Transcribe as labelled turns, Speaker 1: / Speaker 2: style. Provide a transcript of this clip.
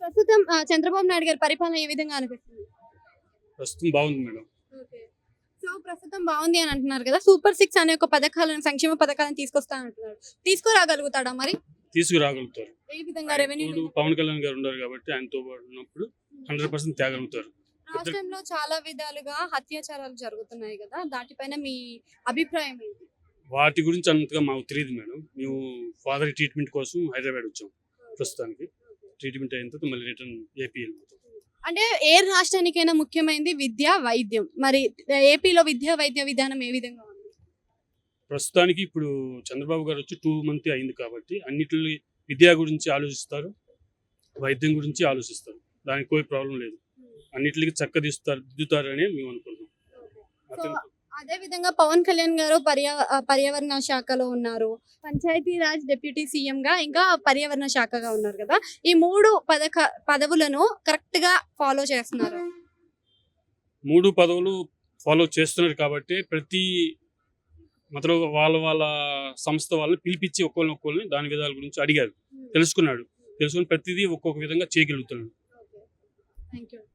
Speaker 1: ప్రస్తుతం చంద్రబాబు నాయుడు గారి పరిపాలన ఏ విధంగా అనిపిస్తుంది?
Speaker 2: ప్రస్తుతం బాగుంది మేడం.
Speaker 1: ఓకే. సో, ప్రస్తుతం బావుంది అని అంటున్నారు కదా! సూపర్ 6 అనే ఒక పథకాలను సంక్షేమ పథకాలను తీసుకొస్తా అంటున్నారు. తీసుకురాగలుగుతాడా మరి?
Speaker 2: తీసుకురాగలుగుతారు.
Speaker 1: ఏ విధంగా
Speaker 2: ఆయన
Speaker 1: రెవెన్యూ
Speaker 2: తోడు పవన్ కళ్యాణ్ గారు ఉన్నారు కాబట్టి ఆయనతో పాటు ఉన్నప్పుడు 100% తేగలుగుతారు.
Speaker 1: రాష్ట్రంలో చాలా విధాలుగా అత్యాచారాలు జరుగుతున్నాయి కదా! దాటిపైన మీ అభిప్రాయం ఏంటి?
Speaker 2: వాటి గురించి అంతగా మాకు తెలియదు మేడం. మేము ఫాదర్ ట్రీట్మెంట్ కోసం హైదరాబాద్ వచ్చాం ప్రస్తుతానికి. ట్రీట్మెంట్ అయిన తర్వాత మళ్ళీ రిటర్న్ ఏపీ వెళ్ళిపోతాం.
Speaker 1: అంటే ఏ రాష్ట్రానికైనా ముఖ్యమైనది విద్య, వైద్యం. మరి ఏపీలో విద్య, వైద్య విధానం ఏ విధంగా ఉంది?
Speaker 2: ప్రస్తుతానికి ఇప్పుడు చంద్రబాబు గారు వచ్చి 2 మంత్ అయింది కాబట్టి అన్నిట్లో విద్య గురించి ఆలోచిస్తారు, వైద్యం గురించి ఆలోచిస్తారు. దానికి કોઈ ప్రాబ్లం లేదు. అన్నిటికి దిద్దుతారని మేము అనుకుంటున్నాం.
Speaker 1: సో,
Speaker 2: అతను
Speaker 1: అదే విధంగా పవన్ కళ్యాణ్ గారు పర్యావరణ శాఖలో ఉన్నారు. పంచాయతీ రాజ్ డిప్యూటీ సీఎంగా ఇంకా పర్యావరణ శాఖగా ఉన్నారు కదా! ఈ 3 పదవులను కరెక్ట్ గా ఫాలో చేస్తున్నారు.
Speaker 2: 3 పదవులు ఫాలో చేస్తున్నారు కాబట్టి ప్రతి మొదలు వాళ్ళ సంస్థ వాళ్ళని పిలిపించి ఒక్కొక్కరిని దాని విధాల గురించి అడిగారు. తెలుసుకుని ప్రతిదీ ఒక్కొక్క విధంగా చేయగలుగుతున్నాడు.
Speaker 1: Thank you.